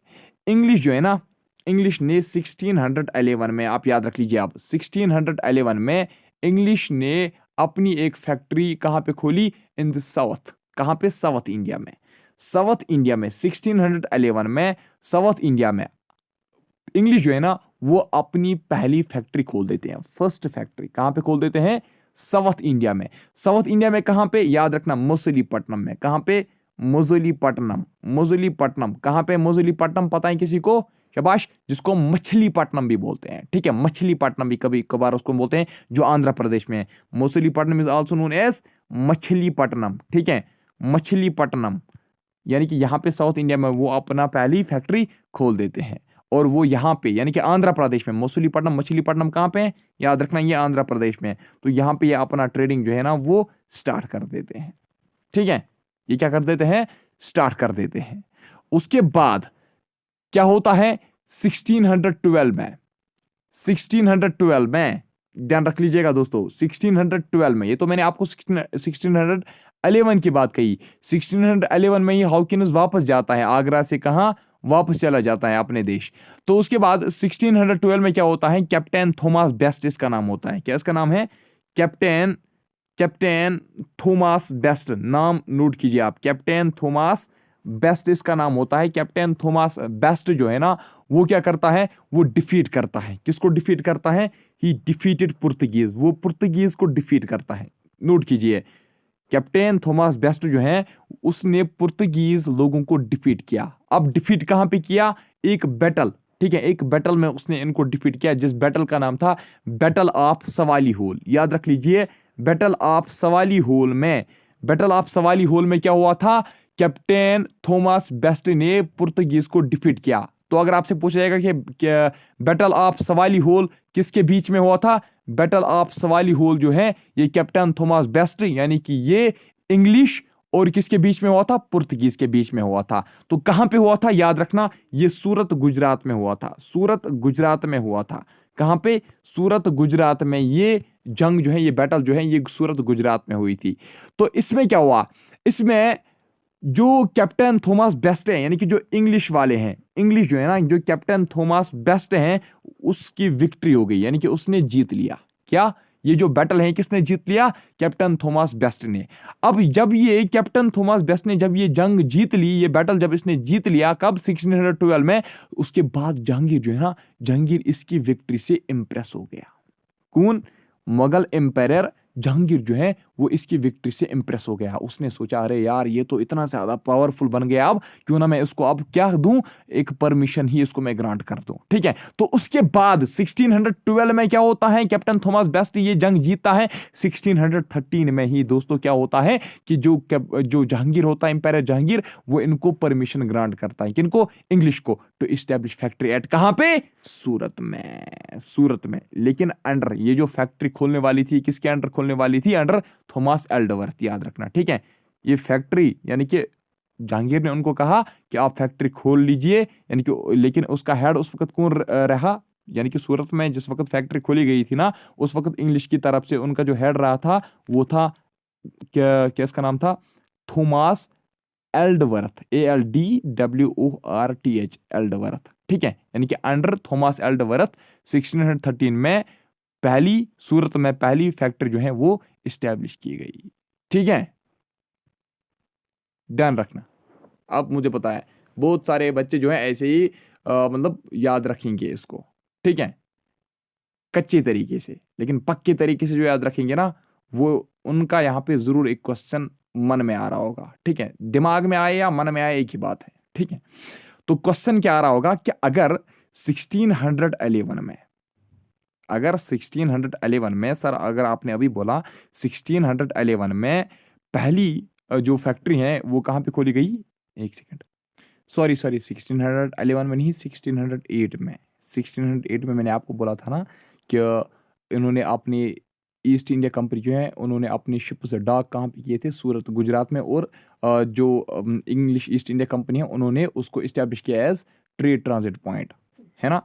इंग्लिश जो है ना, इंग्लिश ने 1611 में, आप याद रख लीजिए, आप 1611 में इंग्लिश ने अपनी एक फैक्ट्री कहां पे खोली, इन द साउथ। कहां पे, साउथ इंडिया में। साउथ इंडिया में 1611 में साउथ इंडिया में इंग्लिश जो है ना वो अपनी पहली फैक्ट्री खोल देते हैं। फर्स्ट फैक्ट्री कहां पे खोल देते हैं, साउथ इंडिया में। साउथ इंडिया में कहाँ पे, याद रखना, मछलीपट्टनम में। कहाँ पे, मछलीपट्टनम। मछलीपट्टनम कहाँ पे, मछलीपट्टनम पता है किसी को, शाबाश, जिसको मछलीपट्टनम भी बोलते हैं, ठीक है, मछलीपट्टनम भी कभी कभार उसको बोलते हैं, जो आंध्र प्रदेश में है। Machilipatnam is also known as Machilipatnam, ठीक है, मछलीपट्टनम। यानी कि यहाँ पे साउथ इंडिया में वो अपना पहली फैक्ट्री खोल देते हैं, और वो यहाँ पे यानी कि आंध्र प्रदेश में, मछलीपट्टनम, मछलीपट्टनम कहाँ पे है, याद रखना, ये आंध्र प्रदेश में है। तो यहाँ पे ये अपना ट्रेडिंग जो है ना वो स्टार्ट कर देते हैं, ठीक है, ये क्या कर देते हैं, स्टार्ट कर देते हैं। उसके बाद क्या होता है, 1612 में, 1612 में, ध्यान रख लीजिएगा दोस्तों, 1612 में, ये तो मैंने आपको 1611 की बात कही। 1611 में ही हॉकिंस वापस जाता है आगरा से, कहाँ, वापस चला जाता है अपने देश। तो उसके बाद 1612 में क्या होता है, कैप्टन थॉमस बेस्ट इसका नाम होता है। क्या इसका नाम है, कैप्टन कैप्टन थॉमस बेस्ट, नाम नोट कीजिए आप, कैप्टन थॉमस बेस्ट इसका नाम होता है। कैप्टन थॉमस बेस्ट जो है ना वो क्या करता है, वो डिफीट करता है, किसको डिफीट करता है, ही डिफीटेड पुर्तगीज, वो पुर्तगीज को डिफीट करता है। नोट कीजिए, कैप्टन थॉमस बेस्ट जो है उसने पुर्तगीज लोगों को डिफीट किया। अब डिफीट कहां पे किया, एक बैटल, ठीक है, एक बैटल में उसने इनको डिफीट किया, जिस बैटल का नाम था बैटल ऑफ सवाली होल। याद रख लीजिए, बैटल ऑफ सवाली होल में, बैटल ऑफ सवाली होल में क्या हुआ था, कैप्टन थॉमस बेस्ट ने पुर्तगीज को डिफीट किया। तो अगर आपसे पूछा जाएगा कि बैटल ऑफ सवाली होल किसके बीच में हुआ था, बैटल ऑफ सवाली होल जो है ये कैप्टन थॉमस बेस्ट यानी कि ये इंग्लिश और किसके बीच में हुआ था, पुर्तगीज के बीच में हुआ था। तो कहां पे हुआ था, याद रखना, ये सूरत गुजरात में हुआ था, सूरत गुजरात में हुआ था। कहां पे, सूरत गुजरात में, ये जंग जो है, ये बैटल जो है ये सूरत गुजरात में हुई थी। तो इसमें क्या हुआ, इसमें जो कैप्टन थॉमस बेस्ट है यानी कि जो इंग्लिश वाले हैं, इंग्लिश जो है ना, जो कैप्टन थॉमस बेस्ट हैं उसकी विक्ट्री हो गई, यानी कि उसने जीत लिया। क्या, ये जो बैटल है किसने जीत लिया, कैप्टन थॉमस बेस्ट ने। अब जब ये कैप्टन थॉमस बेस्ट ने जब ये जंग जीत ली, ये बैटल जब इसने जीत लिया, कब, 1612 में, उसके बाद जहांगीर जो है ना, जहांगीर इसकी विक्ट्री से इंप्रेस हो गया। कौन, मुगल एम्पायर जहांगीर जो है वो इसकी विक्ट्री से इंप्रेस हो गया। उसने सोचा अरे यार ये तो इतना ज्यादा पावरफुल बन गया, अब क्यों ना मैं इसको अब क्या दूं, एक परमिशन ही इसको मैं ग्रांट कर दूं, ठीक है। तो उसके बाद 1612 में क्या होता है, कैप्टन थॉमस बेस्ट ये जंग जीतता है। 1613 में ही दोस्तों क्या होता है कि जो जहांगीर होता है, एम्पायर जहांगीर, वो इनको परमिशन ग्रांट करता है, किनको, इंग्लिश को, टू इस्टेब्लिश फैक्ट्री एट, कहां पे, सूरत में, सूरत में। लेकिन अंडर, ये जो फैक्ट्री खोलने वाली थी किसके अंडर खोलने वाली थी, अंडर थॉमस एल्डवर्थ, याद रखना, ठीक है। ये फैक्ट्री यानी कि जहांगीर ने उनको कहा कि आप फैक्ट्री खोल लीजिए, यानी कि, लेकिन उसका हेड उस वक्त कौन रहा, यानी कि सूरत में जिस वक्त फैक्ट्री खोली गई थी ना, उस वक्त इंग्लिश की तरफ से उनका जो हेड रहा था वो था क्या इसका नाम था, थॉमस एल्डवर्थ, ALDWORTH, एल्डवर्थ, ठीक है। यानी कि अंडर थॉमस एल्डवर्थ 1613 में पहली, सूरत में पहली फैक्ट्री जो है वो इस्टेब्लिश की गई, ठीक है, ध्यान रखना। अब मुझे पता है बहुत सारे बच्चे जो है ऐसे ही मतलब याद रखेंगे इसको, ठीक है, कच्चे तरीके से, लेकिन पक्के तरीके से जो याद रखेंगे ना, वो उनका यहाँ पे जरूर एक क्वेश्चन मन में आ रहा होगा, ठीक है, दिमाग में आए या मन में आए एक ही बात है, ठीक है। तो क्वेश्चन क्या आ रहा होगा कि अगर 1611 में, अगर 1611 में, सर अगर आपने अभी बोला 1611 में पहली जो फैक्ट्री है वो कहाँ पे खोली गई, एक सेकंड, सॉरी 1611 में नहीं, 1608 में, 1608 में मैंने आपको बोला था ना कि इन्होंने अपनी ईस्ट इंडिया कंपनी जो है उन्होंने अपनी शिप से डाक कहाँ पे किए थे, सूरत गुजरात में, और जो इंग्लिश ईस्ट इंडिया कंपनी है उन्होंने उसको इस्टेब्लिश किया एज ट्रेड ट्रांजिट पॉइंट, है ना।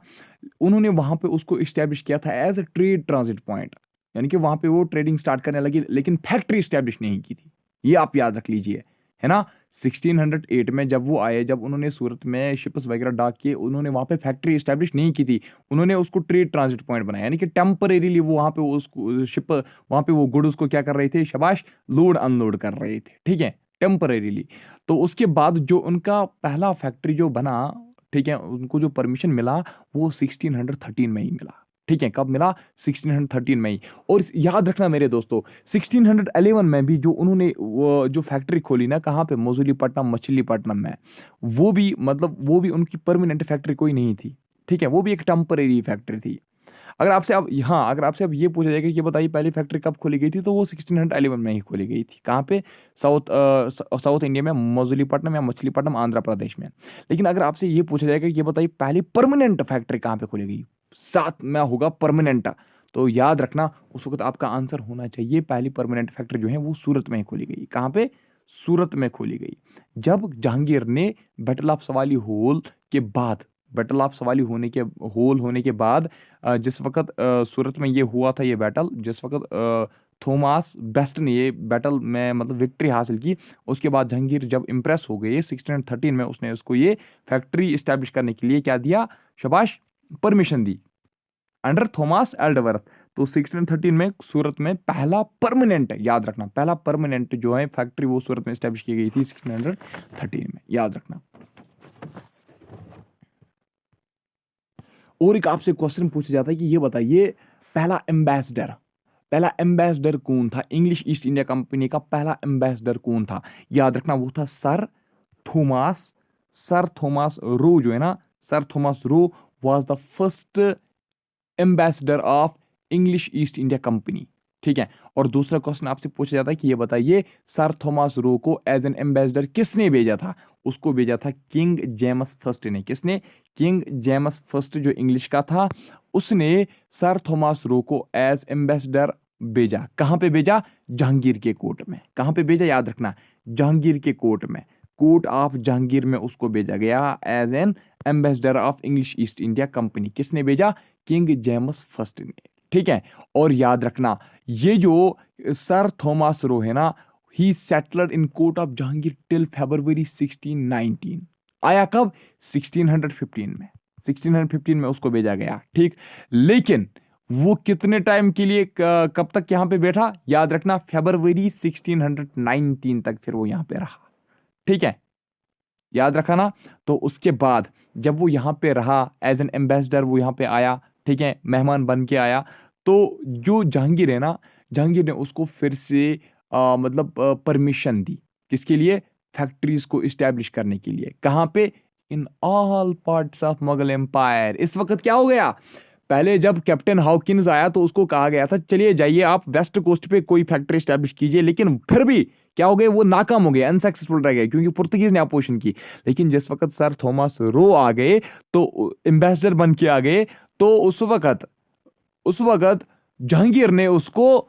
उन्होंने वहां पे उसको इस्टेब्लिश किया था as a trade transit point, यानी कि वहां पे वो ट्रेडिंग स्टार्ट करने लगी, लेकिन फैक्ट्री इस्टेब्लिश नहीं की थी, ये आप याद रख लीजिए, है ना। 1608 में जब वो आए, जब उन्होंने सूरत में शिप्स वगैरह डाक किए, उन्होंने वहां पे फैक्ट्री इस्टेब्लिश नहीं की थी, उन्होंने उसको ट्रेड ट्रांजिट पॉइंट बनाया, यानी कि टेम्परेरीली वो वहां पे उसको शिप, वहां पे वो गुड्स को क्या कर रहे थे, शाबाश, लोड अनलोड कर रहे थे, ठीक है, टेम्परेरीली। तो उसके बाद जो उनका पहला फैक्ट्री जो बना, ठीक है, उनको जो परमिशन मिला वो 1613 में ही मिला, ठीक है, कब मिला? 1613 में ही। और याद रखना मेरे दोस्तों, 1611 में भी जो उन्होंने जो फैक्ट्री खोली ना, कहाँ पे? मछलीपट्टनम, मछलीपट्टनम में। वो भी मतलब वो भी उनकी परमानेंट फैक्ट्री कोई नहीं थी, ठीक है, वो भी एक टेम्परेरी फैक्ट्री थी। अगर आपसे अब ये पूछा जाएगा कि बताइए पहली फैक्ट्री कब खोली गई थी, तो वो 1611 में ही खोली गई थी। कहाँ पे? साउथ इंडिया में, मछलीपट्टनम या मछलीपट्टनम, आंध्र प्रदेश में। लेकिन अगर आपसे ये पूछा जाएगा कि ये बताइए पहली परमानेंट फैक्ट्री कहाँ पे खोली गई, साथ में होगा परमानेंट, तो याद रखना उस वक्त आपका आंसर होना चाहिए पहली परमानेंट फैक्ट्री जो है वो सूरत में ही खोली गई। कहाँ पे? सूरत में खोली गई। जब जहांगीर ने बैटल ऑफ सवाली होल के बाद, बैटल ऑफ सवाली होने के बाद, जिस वक्त सूरत में ये हुआ था, ये बैटल, जिस वक्त थॉमस बेस्ट ने ये बैटल में मतलब विक्ट्री हासिल की, उसके बाद जहांगीर जब इम्प्रेस हो गए 1613 में, उसने उसको ये फैक्ट्री इस्टेब्लिश करने के लिए क्या दिया? शाबाश, permission the under Thomas Aldworth. तो 1613 में सूरत में पहला परमानेंट, याद रखना, पहला परमानेंट जो है फैक्ट्री वो सूरत में इस्टेब्लिश की गई थी 1613 में, याद रखना। और एक आपसे क्वेश्चन पूछा जाता है कि ये बताइए पहला एम्बेसडर कौन था? इंग्लिश ईस्ट इंडिया कंपनी का पहला एम्बेसडर कौन था? याद रखना वो था सर थॉमस रो जो है ना, sir Thomas Roe was the first ambassador of English East India Company, ठीक है। और दूसरा क्वेश्चन आपसे पूछा जाता है कि ये बताइए सर थॉमस रो को एज एन एम्बेसडर किसने भेजा था? उसको भेजा था किंग जेम्स फर्स्ट ने। किसने? किंग जेम्स फर्स्ट जो इंग्लिश का था, उसने सर थॉमस रो को एज एम्बेसडर भेजा। कहां पे भेजा? जहांगीर के कोर्ट में। कहां पे भेजा? याद रखना, जहांगीर के कोर्ट में, कोर्ट ऑफ जहांगीर में उसको भेजा गया as an ambassador of English East India Company. किसने भेजा? किंग जेम्स फर्स्ट ने, ठीक है। और याद रखना ये जो सर थॉमस रो है ना, he settled in court of Jahangir till February 1619। आया कब? 1615 में। 1615 में उसको भेजा गया, ठीक। लेकिन वो कितने टाइम के लिए, कब तक यहां पे बैठा? याद रखना फरवरी 1619 तक फिर वो यहां पे रहा, ठीक है, याद रखा ना। तो उसके बाद जब वो यहाँ पे रहा एज एन एम्बेसडर, वो यहाँ पे आया, ठीक है, मेहमान बन के आया, तो जो जहांगीर है ना, जहांगीर ने उसको फिर से मतलब परमिशन दी। किसके लिए? फैक्ट्रीज को इस्टेब्लिश करने के लिए। कहाँ पे? In all parts of Mughal empire. इस वक्त क्या हो गया? पहले जब कैप्टन हॉकिंस आया तो उसको कहा गया था चलिए जाइए आप वेस्ट कोस्ट पे कोई फैक्ट्री स्टैब्लिश कीजिए, लेकिन फिर भी क्या हो गए? वो नाकाम हो गए, अनसक्सेसफुल रह गए, क्योंकि पुर्तगीज ने अपोजिशन की। लेकिन जिस वक्त सर थॉमस रो आ गए, तो एम्बेसडर बन के आ गए, तो उस वक्त जहांगीर ने उसको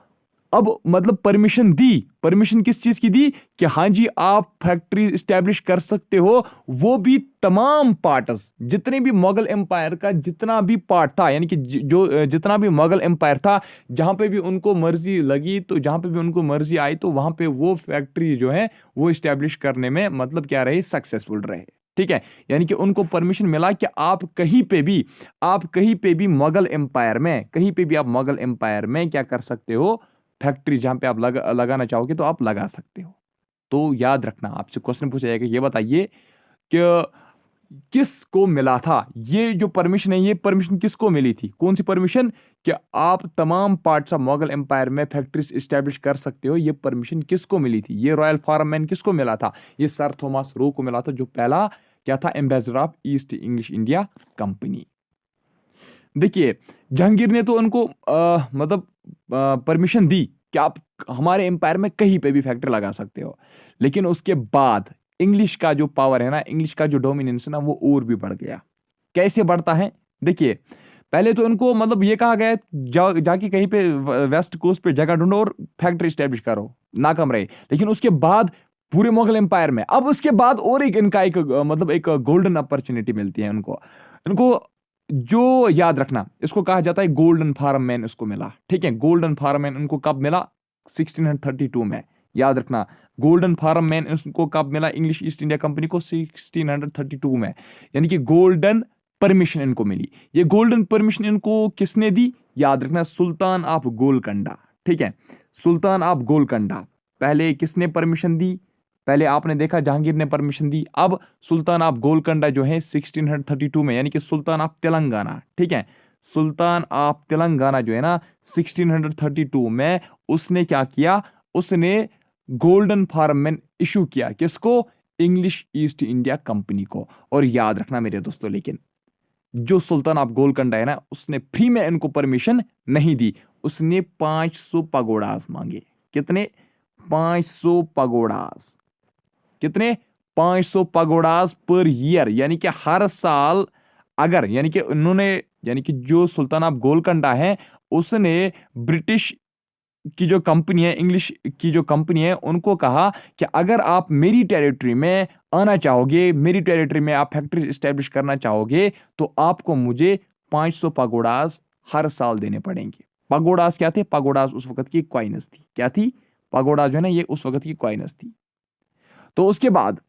अब मतलब परमिशन दी। परमिशन किस चीज की दी? कि हाँ जी आप फैक्ट्री स्टैब्लिश कर सकते हो, वो भी तमाम पार्ट्स, जितने भी मुगल एम्पायर का जितना भी पार्ट था, यानी कि जो जितना भी मुगल एम्पायर था, जहां पे भी उनको मर्जी लगी, तो जहां पे भी उनको मर्जी आई, तो वहां पे वो फैक्ट्री जो है वो स्टैब्लिश करने में मतलब क्या रहे? सक्सेसफुल रहे, ठीक है। यानी कि उनको परमिशन मिला कि आप कहीं पे भी मुगल एम्पायर में, कहीं पे भी आप मुगल एम्पायर में क्या कर सकते हो? फैक्ट्री जहां पे आप लगाना चाहोगे तो आप लगा सकते हो। तो याद रखना आपसे क्वेश्चन पूछा जाएगा, ये बताइए कि किसको मिला था ये जो परमिशन है? ये परमिशन किसको मिली थी? कौन सी परमिशन? कि आप तमाम पार्ट्स ऑफ मुगल एम्पायर में फैक्ट्रीज स्टैब्लिश कर सकते हो। ये परमिशन किसको मिली थी? ये रॉयल फार्ममैन किसको मिला था? ये सर थॉमस रो को मिला था, जो पहला क्या था? Ambassador of east English India company. देखिए जहांगीर ने तो उनको मतलब परमिशन दी कि आप हमारे एम्पायर में कहीं पे भी फैक्ट्री लगा सकते हो, लेकिन उसके बाद इंग्लिश का जो पावर है ना, इंग्लिश का जो डोमिनेंस है ना, वो और भी बढ़ गया। कैसे बढ़ता है? देखिए पहले तो उनको मतलब ये कहा गया जाके कहीं पे वेस्ट कोस्ट पे जगह ढूंढो और फैक्ट्री स्टैब्लिश करो, नाकाम रहे। लेकिन उसके बाद पूरे मुगल एम्पायर में अब उसके बाद और एक इनका एक मतलब एक गोल्डन अपॉर्चुनिटी मिलती है उनको इनको जो याद रखना, इसको कहा जाता है गोल्डन फार्म मैन, इसको मिला, ठीक है। गोल्डन फार्म मैन इनको कब मिला? 1632 में। याद रखना गोल्डन फार्म मैन इसको कब मिला? इंग्लिश ईस्ट इंडिया कंपनी को 1632 में, यानी कि गोल्डन परमिशन इनको मिली। ये गोल्डन परमिशन इनको किसने दी? याद रखना सुल्तान ऑफ गोलकंडा, ठीक है, सुल्तान ऑफ गोलकंडा। पहले किसने परमिशन दी? पहले आपने देखा जहांगीर ने परमिशन दी, अब सुल्तान ऑफ गोलकंडा जो है 1632 में, यानी कि सुल्तान ऑफ तेलंगाना, ठीक है, सुल्तान ऑफ तेलंगाना जो है ना 1632 में उसने क्या किया, उसने गोल्डन फॉर्मेन इशू किया। किसको? इंग्लिश ईस्ट इंडिया कंपनी को। और याद रखना मेरे दोस्तों, लेकिन जो सुल्तान ऑफ गोलकंडा है ना, उसने फ्री में इनको परमिशन नहीं दी, उसने 500 पगोडास मांगे। कितने? 500 पगोडास। कितने? 500 पगोडास पर ईयर, यानी कि हर साल। अगर यानी कि उन्होंने, यानी कि जो सुल्तान ऑफ गोलकंडा है उसने ब्रिटिश की जो कंपनी है, इंग्लिश की जो कंपनी है, उनको कहा कि अगर आप मेरी टेरिटरी में आना चाहोगे, मेरी टेरिटरी में आप फैक्ट्री स्टैब्लिश करना चाहोगे, तो आपको मुझे 500 पगोडास हर साल देने पड़ेंगे। पगोडास क्या थे? पगोडास उस वक्त की कॉइन्स थी। क्या थी? पगोडास जो है ना, ये उस वक्त की कॉइन्स थी। तो उसके बाद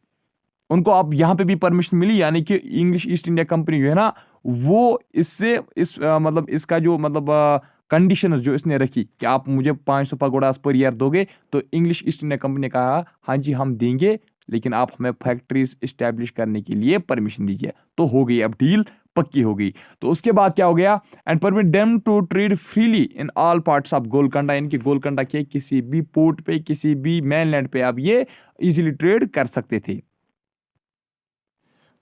उनको अब यहां पे भी परमिशन मिली, यानी कि इंग्लिश ईस्ट इंडिया कंपनी जो है ना, वो इससे मतलब इसका जो मतलब कंडीशन जो इसने रखी कि आप मुझे 500 पगोडास पर ईयर दोगे, तो इंग्लिश ईस्ट इंडिया कंपनी ने कहा हाँ जी हम देंगे, लेकिन आप हमें फैक्ट्रीज इस्टेब्लिश करने के लिए परमिशन दीजिए। तो हो गई अब डील, पक्की हो गई। तो उसके बाद क्या हो गया? And permit them to trade freely in all parts of Golconda, इनके गोलकंडा के किसी भी पोर्ट पे, किसी भी मेनलैंड पे आप ये इजीली ट्रेड कर सकते थे।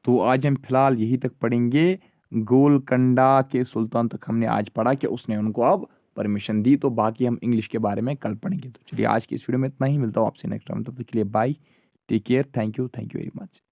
तो आज हम फिलहाल यही तक पढ़ेंगे। गोलकंडा के सुल्तान तक हमने आज पढ़ा कि उसने उनको अब परमिशन दी। तो बाकी हम इंग्लिश के बारे में कल पढ़ेंगे। तो चलिए आज की इस वीडियो में इतना ही, मिलता हूँ आपसे नेक्स्ट टाइम। तब तक के लिए bye, take care, thank you very much.